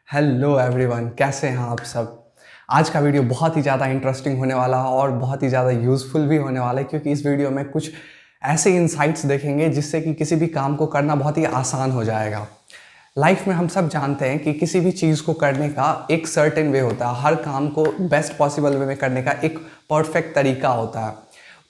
Hello everyone, कैसे हैं आप सब। आज का वीडियो बहुत ही ज़्यादा इंटरेस्टिंग होने वाला है और बहुत ही ज़्यादा यूज़फुल भी होने वाला है, क्योंकि इस वीडियो में कुछ ऐसे इंसाइट्स देखेंगे जिससे कि किसी भी काम को करना बहुत ही आसान हो जाएगा। लाइफ में हम सब जानते हैं कि किसी भी चीज़ को करने का एक सर्टेन वे होता है। हर काम को बेस्ट पॉसिबल वे में करने का एक परफेक्ट तरीका होता है।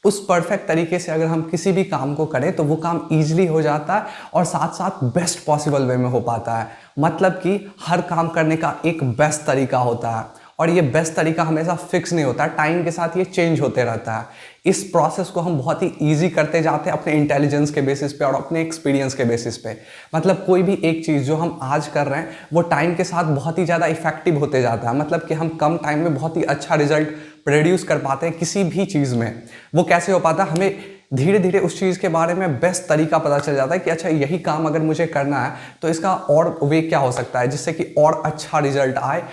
उस परफेक्ट तरीके से अगर हम किसी भी काम को करें तो वो काम ईजिली हो जाता है और साथ साथ बेस्ट पॉसिबल वे में हो पाता है। मतलब कि हर काम करने का एक बेस्ट तरीका होता है और ये बेस्ट तरीका हमेशा फिक्स नहीं होता, टाइम के साथ ये चेंज होते रहता है। इस प्रोसेस को हम बहुत ही ईजी करते जाते हैं अपने इंटेलिजेंस के बेसिस पे और अपने एक्सपीरियंस के बेसिस पे। मतलब कोई भी एक चीज़ जो हम आज कर रहे हैं वो टाइम के साथ बहुत ही ज़्यादा इफेक्टिव होते जाता है। मतलब कि हम कम टाइम में बहुत ही अच्छा रिजल्ट प्रोड्यूस कर पाते हैं किसी भी चीज़ में। वो कैसे हो पाता है, हमें धीरे धीरे उस चीज़ के बारे में बेस्ट तरीका पता चल जाता है कि अच्छा यही काम अगर मुझे करना है तो इसका और वे क्या हो सकता है जिससे कि और अच्छा रिजल्ट आए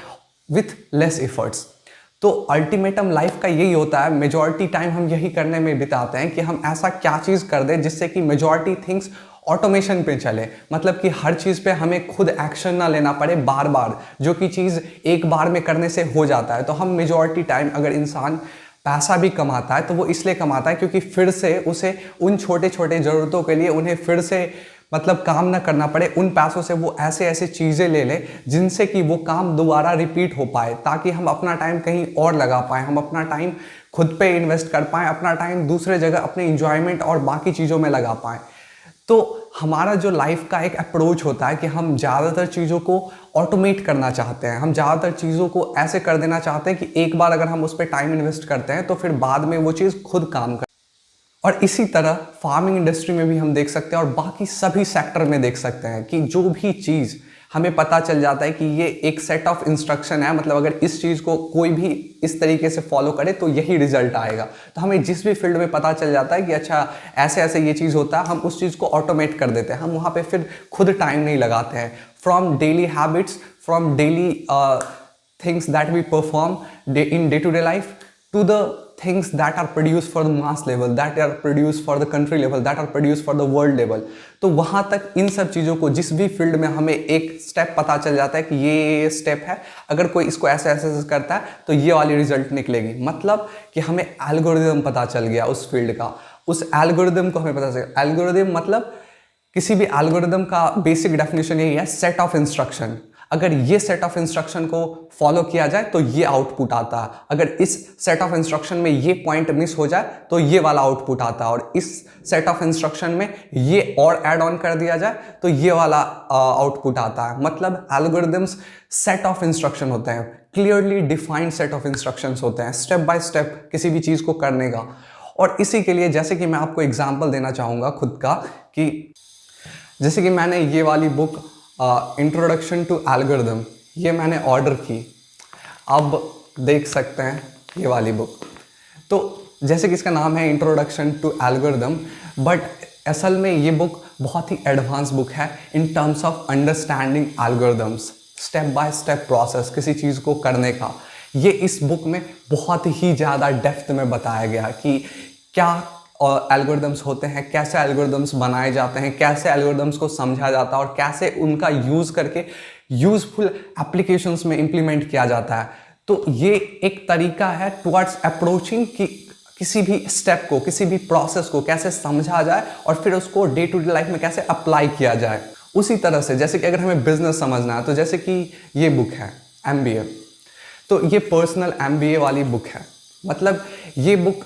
विथ लेस एफर्ट्स। तो अल्टीमेटम लाइफ का यही होता है, मेजॉरिटी टाइम हम यही करने में बिताते हैं कि हम ऐसा क्या चीज़ कर दें जिससे कि मेजॉरिटी थिंग्स ऑटोमेशन पे चले। मतलब कि हर चीज़ पे हमें खुद एक्शन ना लेना पड़े बार बार, जो कि चीज़ एक बार में करने से हो जाता है। तो हम मेजॉरिटी टाइम अगर इंसान पैसा भी कमाता है तो वो इसलिए कमाता है क्योंकि फिर से उसे उन छोटे छोटे ज़रूरतों के लिए उन्हें फिर से मतलब काम ना करना पड़े। उन पैसों से वो ऐसे ऐसे चीज़ें ले ले जिनसे कि वो काम दोबारा रिपीट हो पाए, ताकि हम अपना टाइम कहीं और लगा पाएँ, हम अपना टाइम खुद पे इन्वेस्ट कर पाएँ, अपना टाइम दूसरे जगह अपने इंजॉयमेंट और बाकी चीज़ों में लगा पाएँ। तो हमारा जो लाइफ का एक अप्रोच होता है कि हम ज़्यादातर चीज़ों को ऑटोमेट करना चाहते हैं। हम ज़्यादातर चीज़ों को ऐसे कर देना चाहते हैं कि एक बार अगर हम उस पर टाइम इन्वेस्ट करते हैं तो फिर बाद में वो चीज़ खुद काम कर। और इसी तरह फार्मिंग इंडस्ट्री में भी हम देख सकते हैं और बाकी सभी सेक्टर में देख सकते हैं कि जो भी चीज़ हमें पता चल जाता है कि ये एक सेट ऑफ इंस्ट्रक्शन है, मतलब अगर इस चीज़ को कोई भी इस तरीके से फॉलो करे तो यही रिजल्ट आएगा। तो हमें जिस भी फील्ड में पता चल जाता है कि अच्छा ऐसे ऐसे ये चीज़ होता है, हम उस चीज़ को ऑटोमेट कर देते हैं। हम वहाँ पे फिर खुद टाइम नहीं लगाते हैं। From daily habits, from daily things that we perform in day-to-day life to the things that are produced for the mass level, that are produced for the country level, that are produced for the world level। तो वहाँ तक इन सब चीज़ों को जिस भी field में हमें एक स्टेप पता चल जाता है कि ये स्टेप है, अगर कोई इसको ऐसे ऐसे करता है तो ये वाली रिजल्ट निकलेगी। मतलब कि हमें एल्गोरिदम पता चल गया उस फील्ड का, उस एल्गोरिदम को हमें पता चल गया। एल्गोरिदम मतलब किसी भी एल्गोरिदम का बेसिक डेफिनेशन यही है, सेट ऑफ इंस्ट्रक्शन। अगर ये सेट ऑफ इंस्ट्रक्शन को फॉलो किया जाए तो ये आउटपुट आता है, अगर इस सेट ऑफ इंस्ट्रक्शन में ये पॉइंट मिस हो जाए तो ये वाला आउटपुट आता है, और इस सेट ऑफ इंस्ट्रक्शन में ये और ऐड ऑन कर दिया जाए तो ये वाला आउटपुट आता है। मतलब एल्गोरिदम्स सेट ऑफ इंस्ट्रक्शन होते हैं, clearly defined set of instructions होते हैं स्टेप बाय स्टेप किसी भी चीज़ को करने का। और इसी के लिए जैसे कि मैं आपको एग्जाम्पल देना चाहूँगा खुद का, कि जैसे कि मैंने ये वाली बुक इंट्रोडक्शन टू एल्गोरिदम ये मैंने ऑर्डर की। अब देख सकते हैं ये वाली बुक, तो जैसे कि इसका नाम है इंट्रोडक्शन टू एल्गोरिदम, बट असल में ये बुक बहुत ही एडवांस बुक है in terms of understanding algorithms, step by step process किसी चीज़ को करने का। ये इस बुक में बहुत ही ज़्यादा डेप्थ में बताया गया कि क्या एल्गोरिदम्स होते हैं, कैसे एल्गोरिदम्स बनाए जाते हैं, कैसे एल्गोरिदम्स को समझा जाता है और कैसे उनका यूज़ करके यूजफुल एप्लीकेशंस में इंप्लीमेंट किया जाता है। तो ये एक तरीका है टुवर्ड्स अप्रोचिंग कि किसी भी स्टेप को, किसी भी प्रोसेस को कैसे समझा जाए और फिर उसको डे टू डे लाइफ में कैसे अप्लाई किया जाए। उसी तरह से जैसे कि अगर हमें बिजनेस समझना है तो जैसे कि ये बुक है MBA, तो ये पर्सनल MBA वाली बुक है। मतलब ये बुक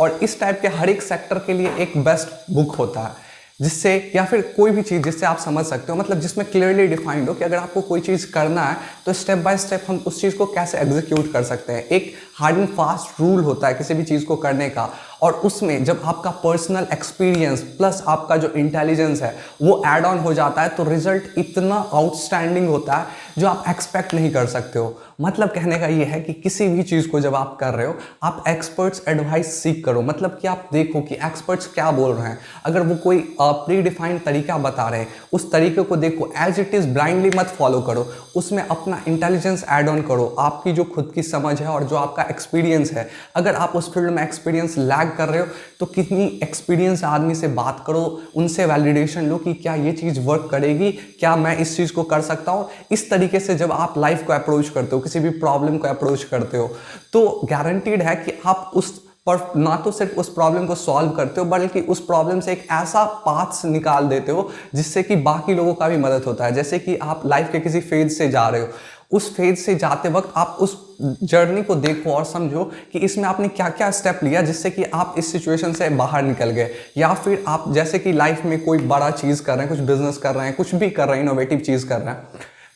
और इस टाइप के हर एक सेक्टर के लिए एक बेस्ट बुक होता है, जिससे या फिर कोई भी चीज़ जिससे आप समझ सकते हो, मतलब जिसमें क्लियरली डिफाइंड हो कि अगर आपको कोई चीज़ करना है तो स्टेप बाय स्टेप हम उस चीज़ को कैसे एग्जीक्यूट कर सकते हैं। एक हार्ड एंड फास्ट रूल होता है किसी भी चीज़ को करने का, और उसमें जब आपका पर्सनल एक्सपीरियंस प्लस आपका जो इंटेलिजेंस है वो ऐड ऑन हो जाता है तो रिजल्ट इतना आउटस्टैंडिंग होता है जो आप एक्सपेक्ट नहीं कर सकते हो। मतलब कहने का ये है कि किसी भी चीज़ को जब आप कर रहे हो आप एक्सपर्ट्स एडवाइस सीख करो, मतलब कि आप देखो कि एक्सपर्ट्स क्या बोल रहे हैं। अगर वो कोई प्री डिफाइंड तरीका बता रहे हैं उस तरीके को देखो, एज इट इज़ ब्लाइंडली मत फॉलो करो, उसमें अपना इंटेलिजेंस ऐड ऑन करो, आपकी जो खुद की समझ है और जो आपका एक्सपीरियंस है। अगर आप उस फील्ड में एक्सपीरियंस लैग कर रहे हो तो कितनी एक्सपीरियंस आदमी से बात करो, उनसे वैलिडेशन लो कि क्या ये चीज़ वर्क करेगी, क्या मैं इस चीज़ को कर सकता हूँ। इस तरीके से जब आप लाइफ को अप्रोच करते हो, किसी भी प्रॉब्लम को अप्रोच करते हो, तो गारंटीड है कि आप उस पर ना तो सिर्फ उस प्रॉब्लम को सॉल्व करते हो बल्कि उस प्रॉब्लम से एक ऐसा पाथ निकाल देते हो जिससे कि बाकी लोगों का भी मदद होता है। जैसे कि आप लाइफ के किसी फेज से जा रहे हो, उस फेज से जाते वक्त आप उस जर्नी को देखो और समझो कि इसमें आपने क्या क्या स्टेप लिया जिससे कि आप इस सिचुएशन से बाहर निकल गए। या फिर आप जैसे कि लाइफ में कोई बड़ा चीज़ कर रहे हैं, कुछ बिजनेस कर रहे हैं, कुछ भी कर रहे हैं, इनोवेटिव चीज़ कर रहे हैं,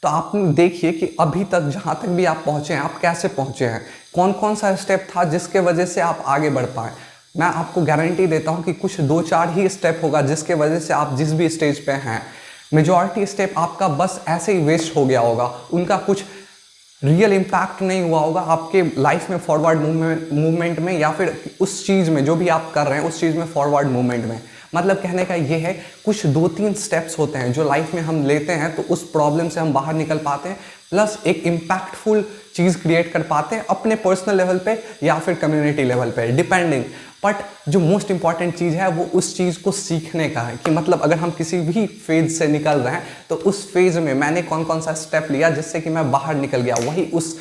तो आप देखिए कि अभी तक जहाँ तक भी आप पहुँचे हैं, आप कैसे पहुँचे हैं, कौन कौन सा स्टेप था जिसके वजह से आप आगे बढ़ पाए। मैं आपको गारंटी देता हूँ कि कुछ 2-4 ही स्टेप होगा जिसके वजह से आप जिस भी स्टेज पे हैं, मेजॉरिटी स्टेप आपका बस ऐसे ही वेस्ट हो गया होगा, उनका कुछ रियल इम्पैक्ट नहीं हुआ होगा आपके लाइफ में फॉरवर्ड मूवमेंट में, या फिर उस चीज़ में जो भी आप कर रहे हैं उस चीज़ में फॉरवर्ड मूवमेंट में। मतलब कहने का ये है, कुछ 2-3 स्टेप्स होते हैं जो लाइफ में हम लेते हैं तो उस प्रॉब्लम से हम बाहर निकल पाते हैं, प्लस एक इम्पैक्टफुल चीज़ क्रिएट कर पाते हैं अपने पर्सनल लेवल पे या फिर कम्युनिटी लेवल पे, डिपेंडिंग। बट जो मोस्ट इंपॉर्टेंट चीज़ है वो उस चीज़ को सीखने का है कि मतलब अगर हम किसी भी फेज से निकल रहे हैं तो उस फेज में मैंने कौन कौन सा स्टेप लिया जिससे कि मैं बाहर निकल गया। वही उस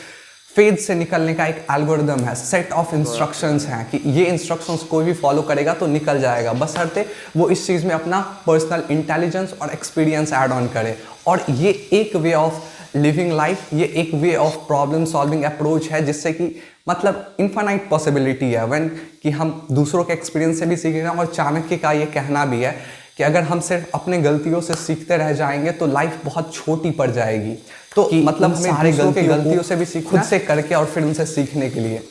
फेज से निकलने का एक एल्गोरिदम है, सेट ऑफ इंस्ट्रक्शंस हैं कि ये इंस्ट्रक्शंस कोई भी फॉलो करेगा तो निकल जाएगा, बशर्ते वो इस चीज़ में अपना पर्सनल इंटेलिजेंस और एक्सपीरियंस ऐड ऑन करे। और ये एक वे ऑफ लिविंग लाइफ, ये एक way of problem solving approach है जिससे कि मतलब इन्फाइनाइट पॉसिबिलिटी है व्हेन कि हम दूसरों के एक्सपीरियंस से भी सीख रहे हैं। और चाणक्य का ये कहना भी है कि अगर हम सिर्फ अपने गलतियों से सीखते रह जाएंगे तो लाइफ बहुत छोटी पड़ जाएगी। तो मतलब हमें सारे गलतियों से भी सीखना, खुद से करके और फिर उनसे सीखने के लिए,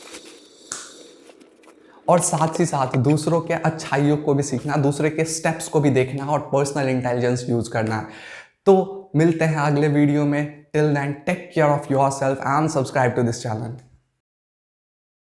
और साथ ही साथ दूसरों के अच्छाइयों को भी सीखना, दूसरे के स्टेप्स को भी देखना और पर्सनल इंटेलिजेंस यूज करना। तो मिलते हैं अगले वीडियो में। Till then take care of yourself and subscribe to this channel.